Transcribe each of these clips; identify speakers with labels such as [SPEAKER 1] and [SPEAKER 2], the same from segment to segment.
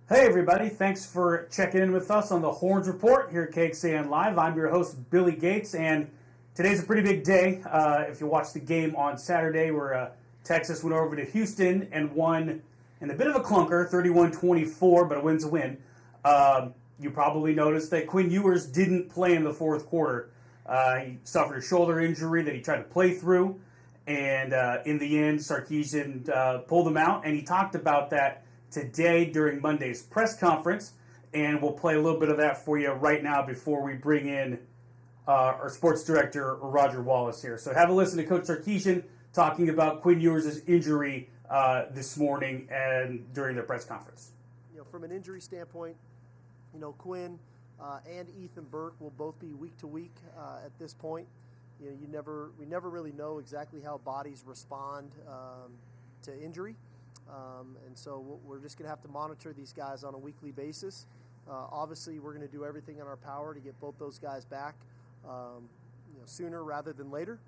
[SPEAKER 1] Hey everybody, thanks for checking in with us on the Horns Report here at KXAN Live. I'm your host, Billy Gates, and today's a pretty big day. If you watched the game on Saturday where Texas went over to Houston and won in a bit of a clunker, 31-24, but a win's a win. You probably noticed that Quinn Ewers didn't play in the fourth quarter. He suffered a shoulder injury that he tried to play through, and in the end, Sarkisian pulled him out, and he talked about that today during Monday's press conference, and we'll play a little bit of that for you right now before we bring in our sports director, Roger Wallace, here. So have a listen to Coach Sarkisian talking about Quinn Ewers' injury this morning and during the press conference.
[SPEAKER 2] From an injury standpoint, Quinn and Ethan Burke will both be week to week at this point. We never really know exactly how bodies respond to injury. And so we're just going to have to monitor these guys on a weekly basis. Obviously, we're going to do everything in our power to get both those guys back sooner rather than later.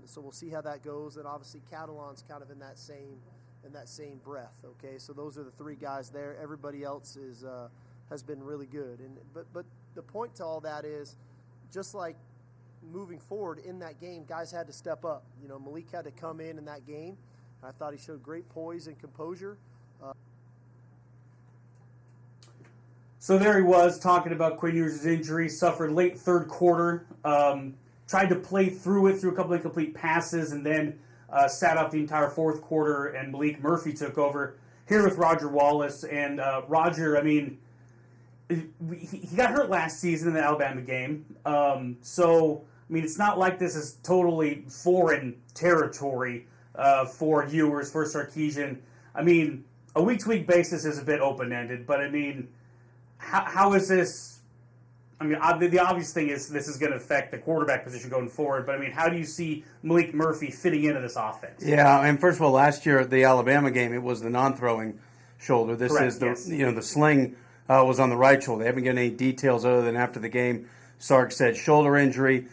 [SPEAKER 2] So we'll see how that goes. And obviously, Catalan's kind of in that same breath. Okay, so those are the three guys there. Everybody else has been really good. But the point to all that is, just like moving forward in that game, guys had to step up. Malik had to come in that game. I thought he showed great poise and composure.
[SPEAKER 1] So there he was talking about Quinn Ewers' injury, suffered late third quarter, tried to play through it through a couple of incomplete passes, and then sat out the entire fourth quarter, and Malik Murphy took over here with Roger Wallace. And Roger, he got hurt last season in the Alabama game. It's not like this is totally foreign territory for Ewers, for Sarkisian. A week-to-week basis is a bit open-ended, but how is this? The obvious thing is this is going to affect the quarterback position going forward, but how do you see Malik Murphy fitting into this offense?
[SPEAKER 3] Yeah, and first of all, last year at the Alabama game, it was the non-throwing shoulder. This
[SPEAKER 1] Correct,
[SPEAKER 3] is the
[SPEAKER 1] yes.
[SPEAKER 3] The sling was on the right shoulder. They haven't given any details other than after the game, Sark said shoulder injury.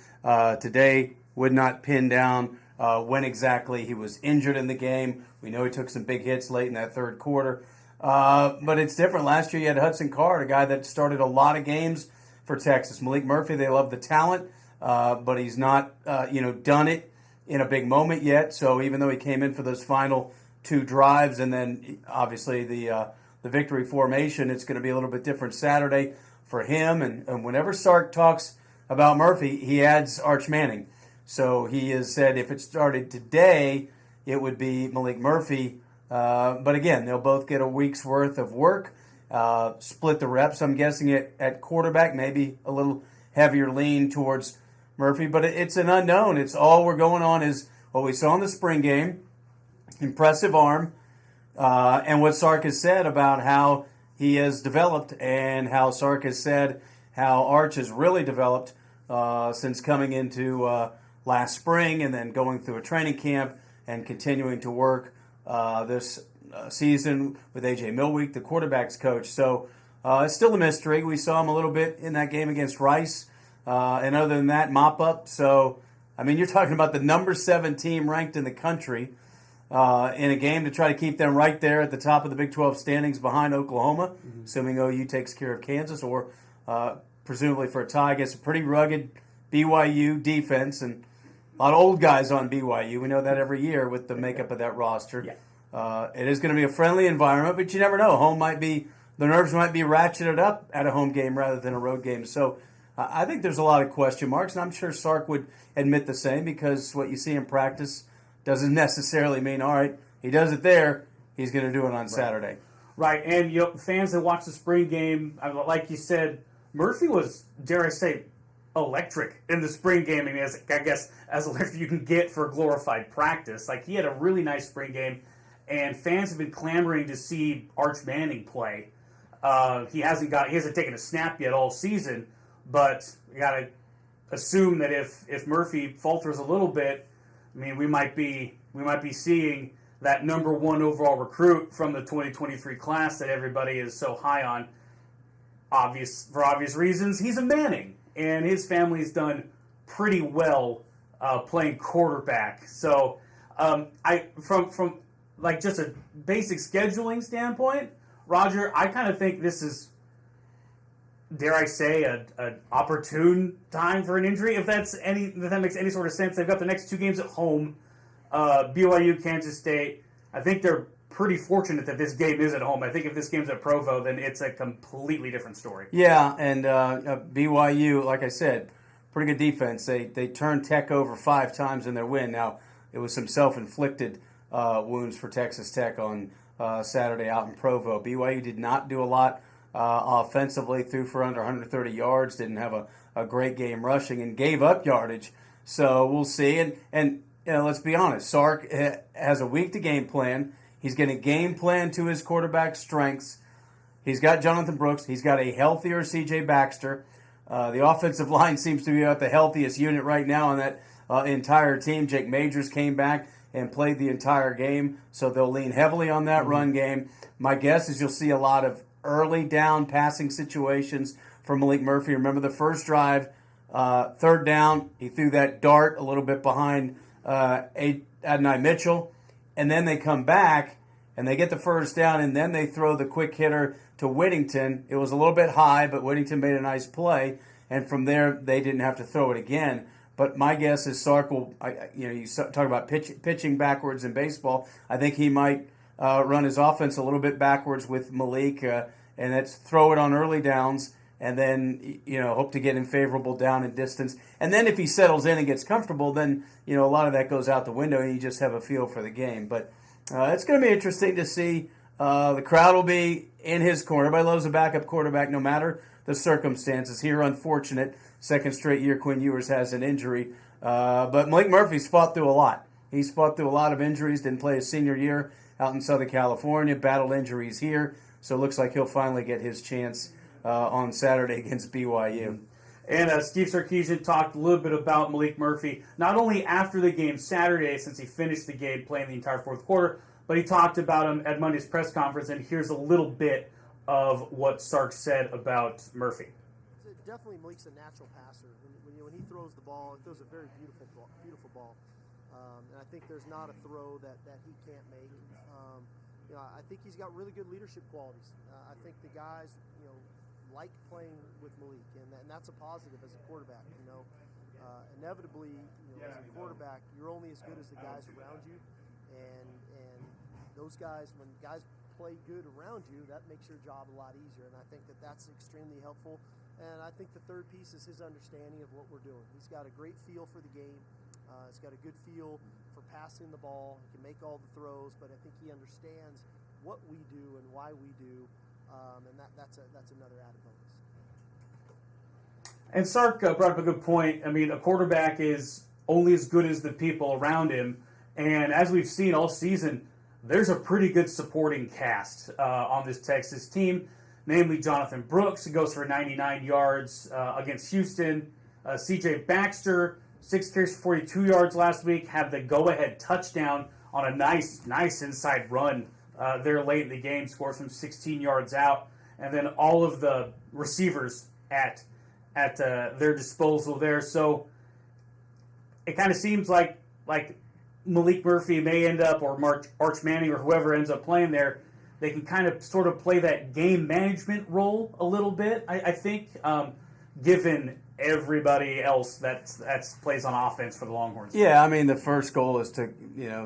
[SPEAKER 3] Today would not pin down when exactly he was injured in the game. We know he took some big hits late in that third quarter. But it's different. Last year you had Hudson Card, a guy that started a lot of games for Texas. Malik Murphy, they love the talent, but he's not done it in a big moment yet. So even though he came in for those final two drives and then obviously the victory formation, it's going to be a little bit different Saturday for him. And whenever Sark talks about Murphy, he adds Arch Manning. So he has said if it started today, it would be Malik Murphy. But again, they'll both get a week's worth of work, split the reps. I'm guessing at quarterback, maybe a little heavier lean towards Murphy. But it's an unknown. It's all we're going on is what we saw in the spring game, impressive arm, and what Sark has said about how he has developed and how Sark has said how Arch has really developed since coming into last spring and then going through a training camp and continuing to work this season with A.J. Millweek, the quarterback's coach. So it's still a mystery. We saw him a little bit in that game against Rice. And other than that, mop up. So, you're talking about the number 7 team ranked in the country in a game to try to keep them right there at the top of the Big 12 standings behind Oklahoma, assuming OU takes care of Kansas, or presumably for a tie against a pretty rugged BYU defense and a lot of old guys on BYU. We know that every year with the makeup of that roster.
[SPEAKER 1] Yeah.
[SPEAKER 3] It is going to be a friendly environment, but you never know. The nerves might be ratcheted up at a home game rather than a road game. So I think there's a lot of question marks, and I'm sure Sark would admit the same, because what you see in practice doesn't necessarily mean, all right, he does it there, he's going to do it on Saturday.
[SPEAKER 1] Right, and fans that watch the spring game, like you said, Murphy was, dare I say, electric in the spring game. As electric you can get for a glorified practice. He had a really nice spring game, and fans have been clamoring to see Arch Manning play. He hasn't taken a snap yet all season, but you got to assume that if Murphy falters a little bit, we might be seeing that number 1 overall recruit from the 2023 class that everybody is so high on. For obvious reasons, he's a Manning, and his family's done pretty well playing quarterback. So, from just a basic scheduling standpoint, Roger, I kind of think this is, dare I say, an opportune time for an injury. If that makes any sort of sense. They've got the next 2 games at home, BYU, Kansas State. I think they're pretty fortunate that this game is at home. I think if this game's at Provo, then it's a completely different story.
[SPEAKER 3] Yeah, and BYU, like I said, pretty good defense. They turned Tech over 5 times in their win. Now, it was some self-inflicted wounds for Texas Tech on Saturday out in Provo. BYU did not do a lot offensively, threw for under 130 yards, didn't have a great game rushing, and gave up yardage. So we'll see. And let's be honest, Sark has a week to game plan. He's going to game plan to his quarterback strengths. He's got Jonathan Brooks. He's got a healthier C.J. Baxter. The offensive line seems to be at the healthiest unit right now on that entire team. Jake Majors came back and played the entire game, so they'll lean heavily on that run game. My guess is you'll see a lot of early down passing situations for Malik Murphy. Remember the first drive, 3rd down, he threw that dart a little bit behind Adonai Mitchell, and then they come back and they get the first down, and then they throw the quick hitter to Whittington. It was a little bit high, but Whittington made a nice play, and from there they didn't have to throw it again. But my guess is Sark will, you talk about pitching backwards in baseball. I think he might run his offense a little bit backwards with Malik, and that's throw it on early downs, and then hope to get in favorable down and distance. And then if he settles in and gets comfortable, then a lot of that goes out the window, and you just have a feel for the game. But it's going to be interesting to see. The crowd will be in his corner. Everybody loves a backup quarterback, no matter the circumstances. Here, unfortunate, second straight year Quinn Ewers has an injury. But Malik Murphy's fought through a lot. He's fought through a lot of injuries. Didn't play his senior year out in Southern California. Battled injuries here. So it looks like he'll finally get his chance on Saturday against BYU.
[SPEAKER 1] And Steve Sarkisian talked a little bit about Malik Murphy, not only after the game Saturday, since he finished the game playing the entire 4th quarter, but he talked about him at Monday's press conference, and here's a little bit of what Sark said about Murphy.
[SPEAKER 2] Definitely Malik's a natural passer. When he throws the ball, he throws a very beautiful ball. And I think there's not a throw that he can't make. I think he's got really good leadership qualities. I think the guys, like playing with Malik, and that's a positive as a quarterback. Inevitably, as a quarterback, you're only as good as the guys around you, and those guys, when guys play good around you, that makes your job a lot easier. And I think that's extremely helpful. And I think the third piece is his understanding of what we're doing. He's got a great feel for the game. He's got a good feel for passing the ball. He can make all the throws, but I think he understands what we do and why we do, and that's another added bonus.
[SPEAKER 1] And Sark brought up a good point. I mean, a quarterback is only as good as the people around him, and as we've seen all season, there's a pretty good supporting cast on this Texas team, namely Jonathan Brooks, who goes for 99 yards against Houston. C.J. Baxter, 6 carries for 42 yards last week, had the go-ahead touchdown on a nice inside run there late in the game, scores from 16 yards out. And then all of the receivers at their disposal there. So it kind of seems like Malik Murphy may end up, or Arch Manning, or whoever ends up playing there, they can kind of sort of play that game management role a little bit, I think, given everybody else that plays on offense for the Longhorns.
[SPEAKER 3] Yeah, I mean, the first goal is to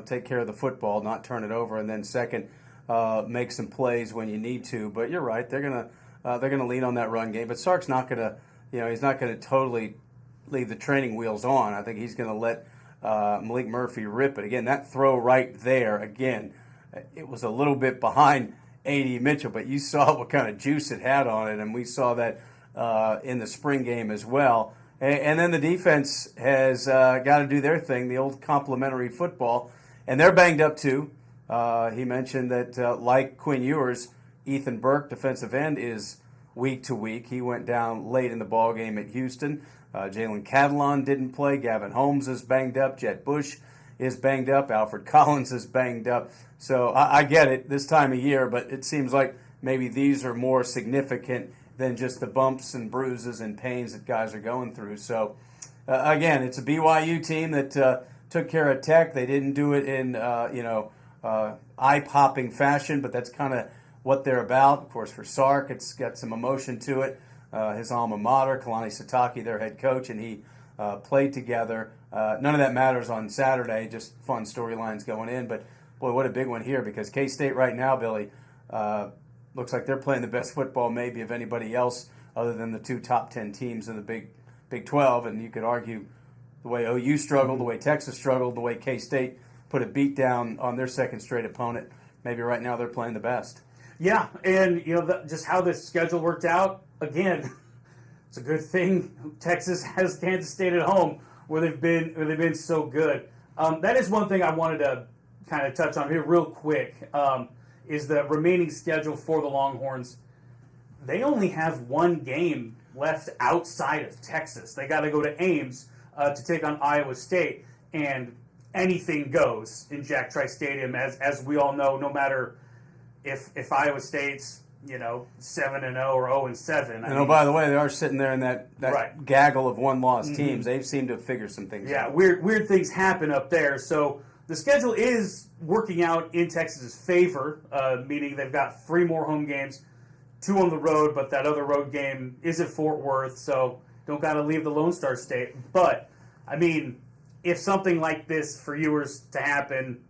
[SPEAKER 3] take care of the football, not turn it over, and then second, make some plays when you need to. But you're right, they're gonna lean on that run game. But Sark's not gonna, he's not gonna totally leave the training wheels on. I think he's gonna let Malik Murphy rip it. Again, that throw right there, again, it was a little bit behind A.D. Mitchell, but you saw what kind of juice it had on it, and we saw that in the spring game as well. And then the defense has got to do their thing, the old complementary football, and they're banged up too. He mentioned that, like Quinn Ewers, Ethan Burke, defensive end, is week to week. He went down late in the ball game at Houston. Jalen Catalon didn't play. Gavin Holmes is banged up. Jett Bush is banged up. Alfred Collins is banged up. So I get it this time of year, but it seems like maybe these are more significant than just the bumps and bruises and pains that guys are going through. So, again, it's a BYU team that took care of Tech. They didn't do it in, eye-popping fashion, but that's kind of what they're about. Of course, for Sark, it's got some emotion to it. His alma mater, Kalani Sitake, their head coach, and he played together. None of that matters on Saturday, just fun storylines going in. But, boy, what a big one here, because K-State right now, Billy, looks like they're playing the best football maybe of anybody else other than the two top 10 teams in the Big 12. And you could argue the way OU struggled, the way Texas struggled, the way K-State put a beat down on their second straight opponent. Maybe right now they're playing the best.
[SPEAKER 1] Yeah, and just how this schedule worked out, again, it's a good thing Texas has Kansas State at home where they've been so good. That is one thing I wanted to kind of touch on here real quick, is the remaining schedule for the Longhorns. They only have one game left outside of Texas. They got to go to Ames to take on Iowa State, and anything goes in Jack Trice Stadium, as we all know. No matter if Iowa State's 7-0 or 0-7.
[SPEAKER 3] And by the way, they are sitting there in that
[SPEAKER 1] right.
[SPEAKER 3] gaggle of one-loss teams. They seem to have figured some things out.
[SPEAKER 1] Yeah, weird things happen up there. So the schedule is working out in Texas's favor, meaning they've got 3 more home games, 2 on the road, but that other road game is at Fort Worth, so don't got to leave the Lone Star State. But, I mean, if something like this for Ewers to happen,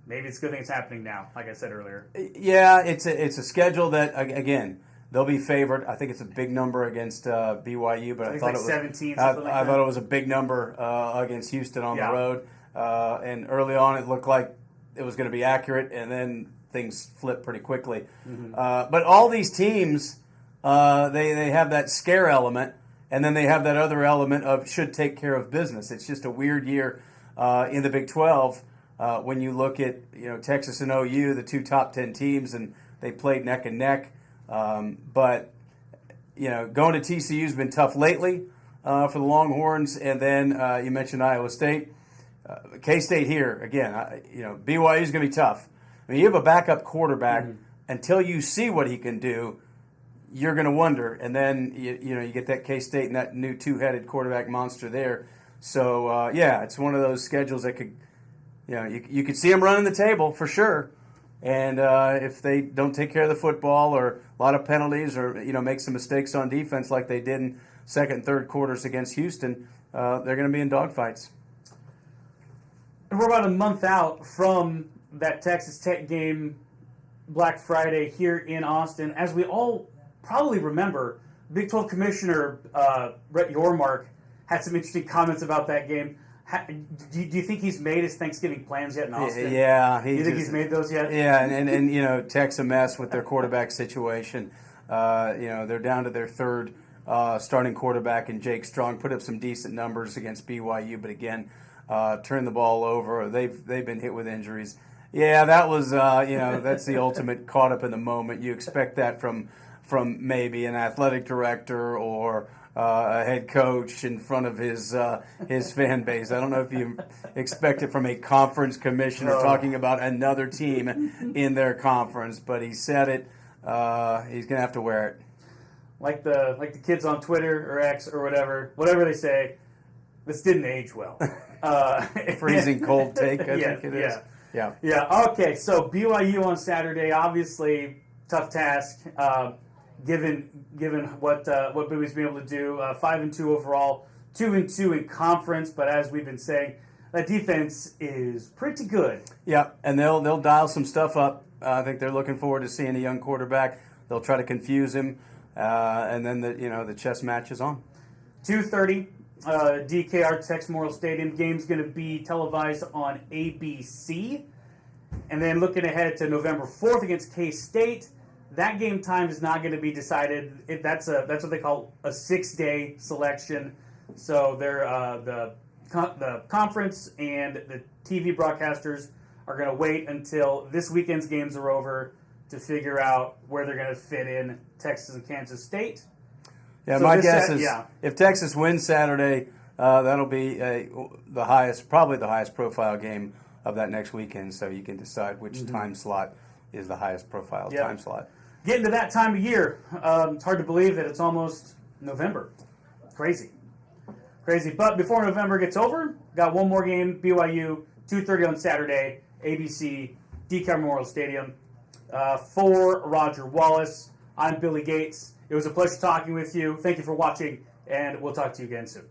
[SPEAKER 1] maybe it's a good thing it's happening now, like I said earlier.
[SPEAKER 3] Yeah, it's a schedule that, again, they'll be favored. I think it's a big number against BYU, but I thought it was
[SPEAKER 1] 17.
[SPEAKER 3] I thought it was a big number against Houston on the road. And early on, it looked like it was going to be accurate, and then things flipped pretty quickly. But all these teams, they have that scare element, and then they have that other element of should take care of business. It's just a weird year in the Big 12 when you look at Texas and OU, the 2 top 10 teams, and they played neck and neck. But going to TCU has been tough lately for the Longhorns, and then you mentioned Iowa State. K-State here, again, BYU is going to be tough. I mean, you have a backup quarterback. Until you see what he can do, you're going to wonder. And then, you get that K-State and that new 2-headed quarterback monster there. So, it's one of those schedules that could, you could see them running the table for sure. And if they don't take care of the football or a lot of penalties or, make some mistakes on defense like they did in second and third quarters against Houston, they're going to be in dogfights.
[SPEAKER 1] And we're about a month out from that Texas Tech game, Black Friday, here in Austin. As we all probably remember, Big 12 Commissioner Brett Yormark had some interesting comments about that game. Do you think he's made his Thanksgiving plans yet in Austin?
[SPEAKER 3] Yeah.
[SPEAKER 1] Do you think he's made those yet?
[SPEAKER 3] Yeah, and Tech's a mess with their quarterback situation. They're down to their third starting quarterback in Jake Strong. Put up some decent numbers against BYU, but again, turned the ball over. They've been hit with injuries. Yeah, that was that's the ultimate caught up in the moment. You expect that from maybe an athletic director or a head coach in front of his fan base. I don't know if you expect it from a conference commissioner talking about another team in their conference, but he said it. He's gonna have to wear it.
[SPEAKER 1] Like the kids on Twitter or X or whatever they say. This didn't age well.
[SPEAKER 3] Freezing cold take, I think it is.
[SPEAKER 1] Yeah. Okay, so BYU on Saturday, obviously tough task, given what BYU's been able to do. 5-2 overall, 2-2 in conference, but as we've been saying, that defense is pretty good.
[SPEAKER 3] Yeah, and they'll dial some stuff up. I think they're looking forward to seeing a young quarterback. They'll try to confuse him, and then the chess match is on.
[SPEAKER 1] 2:30. DKR Texas Memorial Stadium. Game's going to be televised on ABC. And then looking ahead to November 4th against K-State, that game time is not going to be decided. That's what they call a 6-day selection. So they're the conference and the TV broadcasters are going to wait until this weekend's games are over to figure out where they're going to fit in Texas and Kansas State.
[SPEAKER 3] Yeah, so my guess is if Texas wins Saturday, that'll be probably the highest profile game of that next weekend. So you can decide which time slot is the highest profile time slot.
[SPEAKER 1] Getting to that time of year, it's hard to believe that it's almost November. Crazy. But before November gets over, got one more game, BYU, 2:30 on Saturday, ABC, DK Memorial Stadium. For Roger Wallace, I'm Billy Gates. It was a pleasure talking with you. Thank you for watching, and we'll talk to you again soon.